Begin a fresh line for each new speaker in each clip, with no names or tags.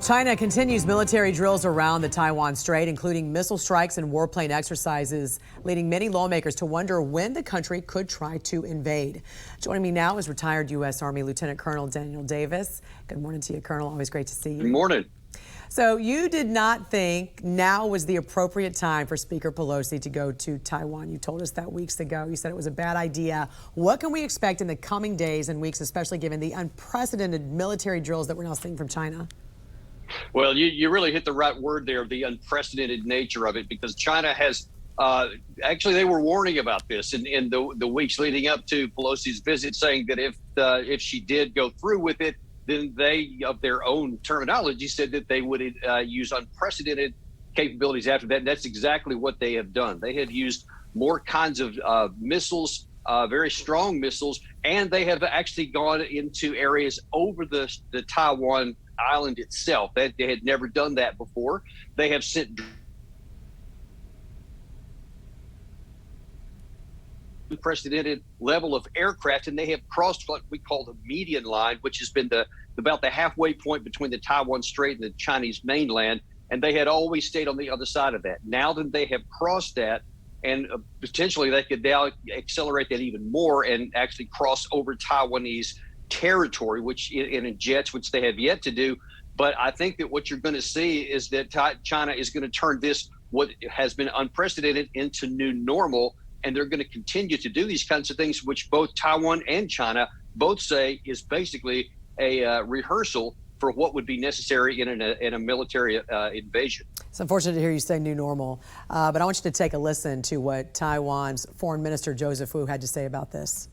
China continues military drills around the Taiwan Strait, including missile strikes and warplane exercises, leading many lawmakers to wonder when the country could try to invade. Joining me now is retired U.S. Army Lieutenant Colonel Daniel Davis. Good morning to you, Colonel. Always great to see you.
Good morning.
So you did not think now was the appropriate time for Speaker Pelosi to go to Taiwan. You told us that weeks ago. You said it was a bad idea. What can we expect in the coming days and weeks, especially given the unprecedented military drills that we're now seeing from China?
Well, you really hit the right word there, the unprecedented nature of it, because China has actually, they were warning about this in the weeks leading up to Pelosi's visit, saying that if she did go through with it, then they, of their own terminology, said that they would use unprecedented capabilities after that. And that's exactly what they have done. They have used more kinds of missiles, very strong missiles, and they have actually gone into areas over the Taiwan island itself. They had never done that before. They have sent unprecedented level of aircraft, and they have crossed what we call the median line, which has been about the halfway point between the Taiwan Strait and the Chinese mainland, and they had always stayed on the other side of that. Now that they have crossed that, and potentially they could now accelerate that even more and actually cross over Taiwanese territory, which in jets, which they have yet to do. But I think that what you're going to see is that China is going to turn this, what has been unprecedented, into new normal. And they're going to continue to do these kinds of things, which both Taiwan and China both say is basically a rehearsal for what would be necessary in a military invasion.
It's unfortunate to hear you say new normal, but I want you to take a listen to what Taiwan's Foreign Minister Joseph Wu had to say about this.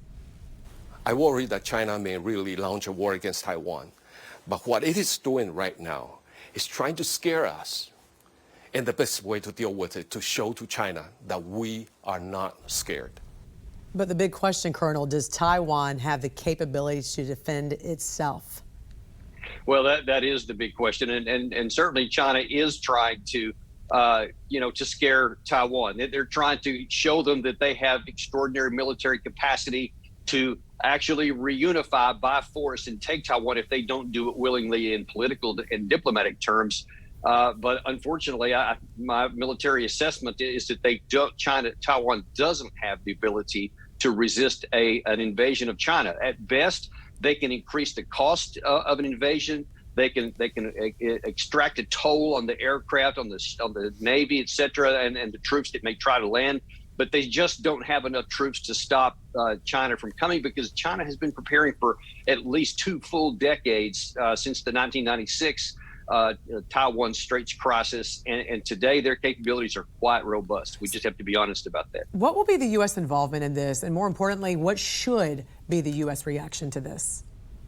I worry that China may really launch a war against Taiwan. But what it is doing right now is trying to scare us. And the best way to deal with it, to show to China that we are not scared.
But the big question, Colonel, does Taiwan have the capabilities to defend itself?
Well, that is the big question. And certainly China is trying to, to scare Taiwan. They're trying to show them that they have extraordinary military capacity to actually reunify by force and take Taiwan if they don't do it willingly in political and diplomatic terms. But unfortunately, my military assessment is that Taiwan doesn't have the ability to resist an invasion of China. At best, they can increase the cost of an invasion. They can extract a toll on the aircraft, on the Navy, et cetera, and the troops that may try to land. But they just don't have enough troops to stop China from coming, because China has been preparing for at least 2 full decades since the 1996 Taiwan Straits crisis. And today their capabilities are quite robust. We just have to be honest about that.
What will be the U.S. involvement in this? And more importantly, what should be the U.S. reaction to this?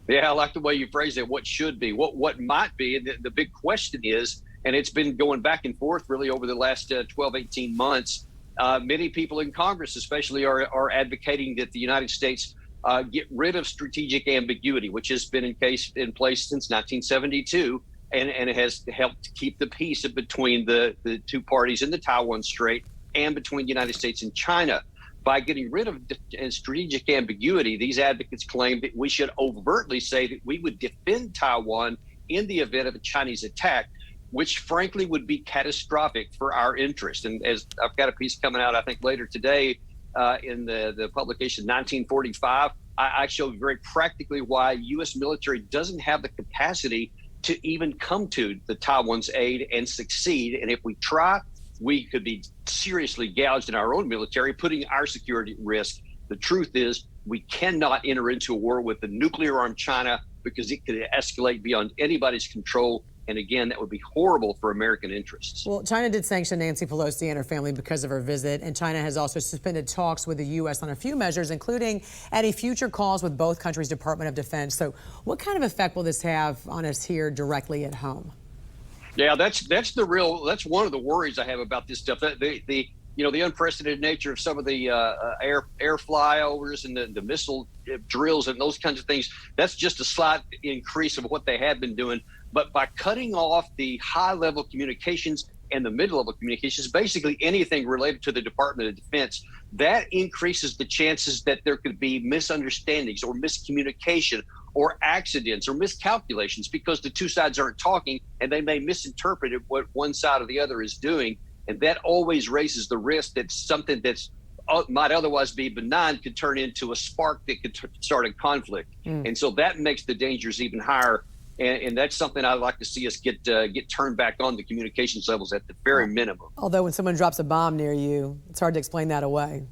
Yeah, I like the way you phrase it. What should be? What might be? And the big question is, and it's been going back and forth really over the last 12, 18 months, many people in Congress especially are advocating that the United States get rid of strategic ambiguity, which has been in place since 1972, and it has helped keep the peace between the two parties in the Taiwan Strait and between the United States and China. By getting rid of strategic ambiguity, these advocates claim that we should overtly say that we would defend Taiwan in the event of a Chinese attack, which frankly would be catastrophic for our interest. And as I've got a piece coming out, I think later today in the publication 1945, I show very practically why U.S. military doesn't have the capacity to even come to the Taiwan's aid and succeed. And if we try, we could be seriously gouged in our own military, putting our security at risk. The truth is, we cannot enter into a war with the nuclear-armed China, because it could escalate beyond anybody's control. And again, that would be horrible for American interests.
Well, China did sanction Nancy Pelosi and her family because of her visit, and China has also suspended talks with the U.S. on a few measures, including any future calls with both countries' Department of Defense. So what kind of effect will this have on us here directly at home?
Yeah, that's one of the worries I have about this stuff. The unprecedented nature of some of the air flyovers and the missile drills and those kinds of things. That's just a slight increase of what they have been doing. But by cutting off the high-level communications and the mid-level communications, basically anything related to the Department of Defense, that increases the chances that there could be misunderstandings or miscommunication or accidents or miscalculations because the two sides aren't talking and they may misinterpret what one side or the other is doing. And that always raises the risk that something that's might otherwise be benign could turn into a spark that could start a conflict. And so that makes the dangers even higher. And that's something I'd like to see us get turned back on, the communications levels at the very minimum.
Although when someone drops a bomb near you, it's hard to explain that away.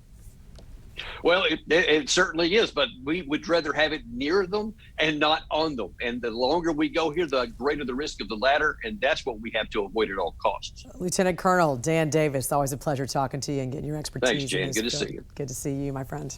Well, it certainly is, but we would rather have it near them and not on them. And the longer we go here, the greater the risk of the latter, and that's what we have to avoid at all costs.
Lieutenant Colonel Dan Davis, always a pleasure talking to you and getting your expertise.
Thanks, Jan. Good to see you.
Good to see you, my friend.